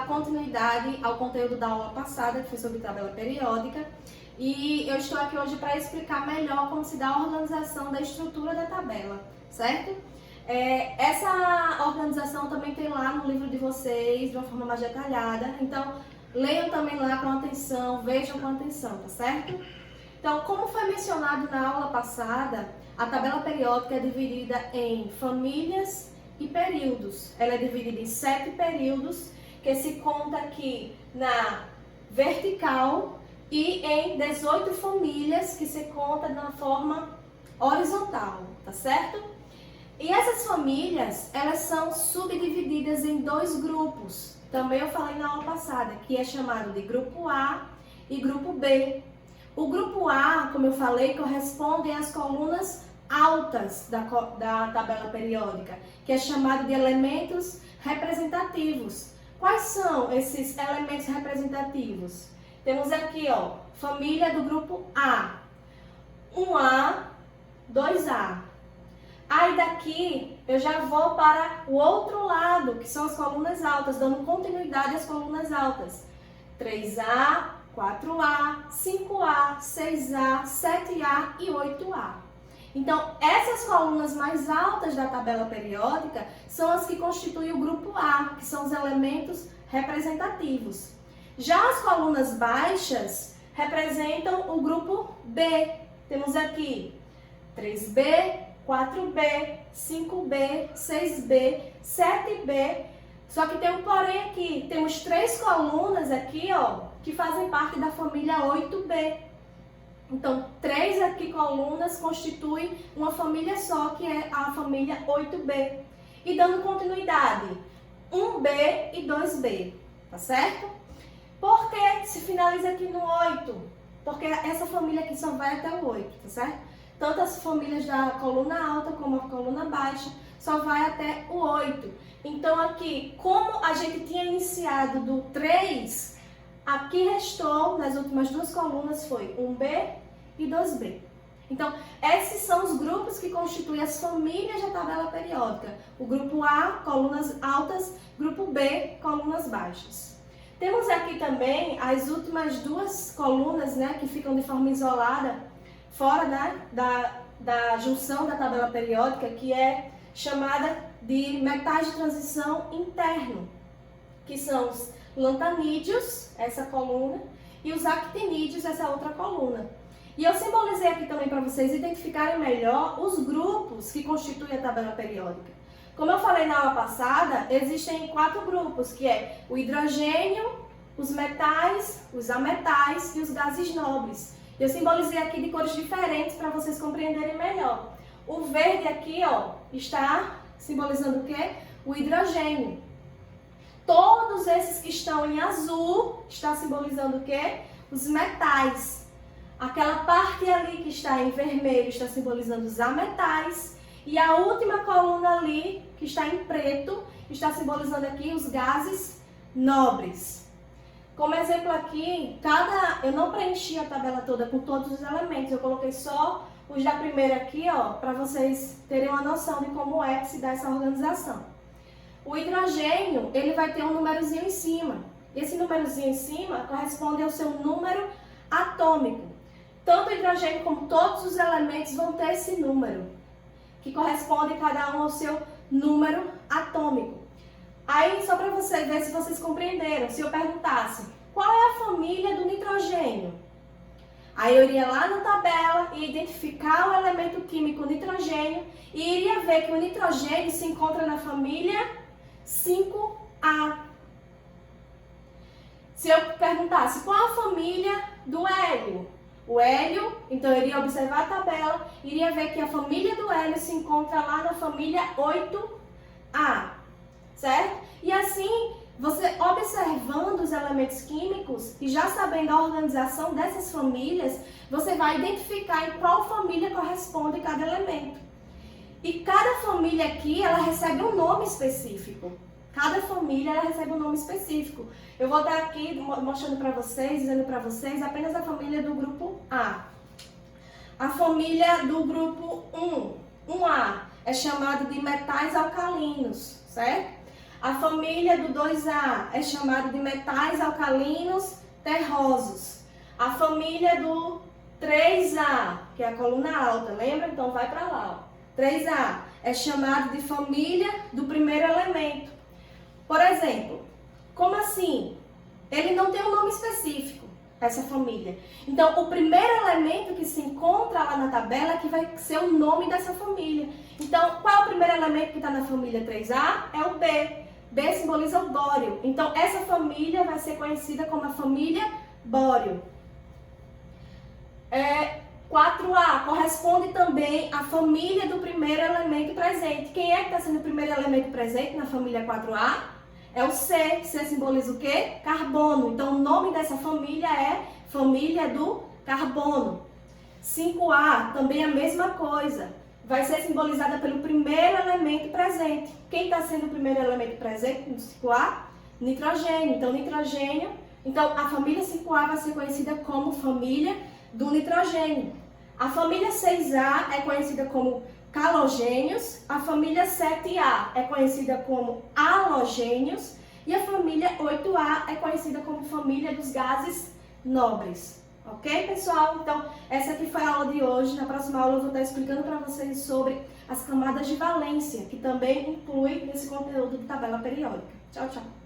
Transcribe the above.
dar continuidade ao conteúdo da aula passada, que foi sobre tabela periódica. E eu estou aqui hoje para explicar melhor como se dá a organização da estrutura da tabela, certo? Essa organização também tem lá no livro de vocês, de uma forma mais detalhada. Então, leiam também lá com atenção, vejam com atenção, tá certo? Então, como foi mencionado na aula passada, a tabela periódica é dividida em famílias e períodos. Ela é dividida em 7 períodos, que se conta aqui na vertical, e em 18 famílias, que se conta na forma horizontal, tá certo? E essas famílias, elas são subdivididas em 2 grupos. Também eu falei na aula passada, que é chamado de grupo A e grupo B. O grupo A, como eu falei, corresponde às colunas altas da tabela periódica, que é chamado de elementos representativos. Quais são esses elementos representativos? Temos aqui, ó, família do grupo A, 1A, 2A. Aí daqui eu já vou para o outro lado, que são as colunas altas, dando continuidade às colunas altas. 3A, 4A, 5A, 6A, 7A e 8A. Então, essas colunas mais altas da tabela periódica são as que constituem o grupo A, que são os elementos representativos. Já as colunas baixas representam o grupo B. Temos aqui 3B, 4B, 5B, 6B, 7B. Só que tem um porém aqui. Temos 3 colunas aqui, ó, que fazem parte da família 8B. Então, 3 aqui colunas constituem uma família só, que é a família 8B. E dando continuidade, 1B e 2B, tá certo? Por que se finaliza aqui no 8? Porque essa família aqui só vai até o 8, tá certo? Tanto as famílias da coluna alta como a coluna baixa só vai até o 8. Então aqui, como a gente tinha iniciado do 3, aqui restou, nas últimas 2 colunas, foi 1B e 2B. Então, esses são os grupos que constituem as famílias da tabela periódica. O grupo A, colunas altas, grupo B, colunas baixas. Temos aqui também as últimas 2 colunas, né, que ficam de forma isolada, fora, né, da junção da tabela periódica, que é chamada de metais de transição interno, que são os lantanídeos, essa coluna, e os actinídeos, essa outra coluna. E eu simbolizei aqui também para vocês identificarem melhor os grupos que constituem a tabela periódica. Como eu falei na aula passada, existem 4 grupos, que é o hidrogênio, os metais, os ametais e os gases nobres. Eu simbolizei aqui de cores diferentes para vocês compreenderem melhor. O verde aqui, ó, está simbolizando o quê? O hidrogênio. Todos esses que estão em azul, está simbolizando o quê? Os metais. Aquela parte ali que está em vermelho está simbolizando os ametais. E a última coluna ali, que está em preto, está simbolizando aqui os gases nobres. Como exemplo aqui, eu não preenchi a tabela toda com todos os elementos, eu coloquei só os da primeira aqui, ó, para vocês terem uma noção de como é que se dá essa organização. O hidrogênio, ele vai ter um númerozinho em cima. Esse númerozinho em cima corresponde ao seu número atômico. Tanto o hidrogênio como todos os elementos vão ter esse número, que corresponde cada um ao seu número atômico. Aí, só para você ver se vocês compreenderam, se eu perguntasse, qual é a família do nitrogênio? Aí eu iria lá na tabela e identificar o elemento químico nitrogênio e iria ver que o nitrogênio se encontra na família 5A. Se eu perguntasse, qual a família do hélio? O hélio, então eu iria observar a tabela, iria ver que a família do hélio se encontra lá na família 8A, certo? E assim, você observando os elementos químicos e já sabendo a organização dessas famílias, você vai identificar em qual família corresponde cada elemento. E cada família aqui, ela recebe um nome específico. Cada família ela recebe um nome específico. Eu vou dar aqui, mostrando para vocês, dizendo para vocês, apenas a família do grupo A. A família do grupo 1, 1A, é chamada de metais alcalinos, certo? A família do 2A é chamada de metais alcalinos terrosos. A família do 3A, que é a coluna alta, lembra? Então vai para lá. Ó. 3A é chamado de família do primeiro elemento. Por exemplo, como assim? Ele não tem um nome específico, essa família. Então, o primeiro elemento que se encontra lá na tabela é que vai ser o nome dessa família. Então, qual é o primeiro elemento que está na família 3A? É o B. B simboliza o bório. Então, essa família vai ser conhecida como a família bório. 4A corresponde também à família do primeiro elemento presente. Quem é que está sendo o primeiro elemento presente na família 4A? É o C. C simboliza o quê? Carbono. Então, o nome dessa família é família do carbono. 5A, também a mesma coisa. Vai ser simbolizada pelo primeiro elemento presente. Quem está sendo o primeiro elemento presente no 5A? Nitrogênio. Então, nitrogênio. Então, a família 5A vai ser conhecida como família do nitrogênio. A família 6A é conhecida como calogênios, a família 7A é conhecida como halogênios e a família 8A é conhecida como família dos gases nobres. Ok, pessoal? Então, essa aqui foi a aula de hoje. Na próxima aula eu vou estar explicando para vocês sobre as camadas de valência, que também inclui nesse conteúdo de tabela periódica. Tchau, tchau!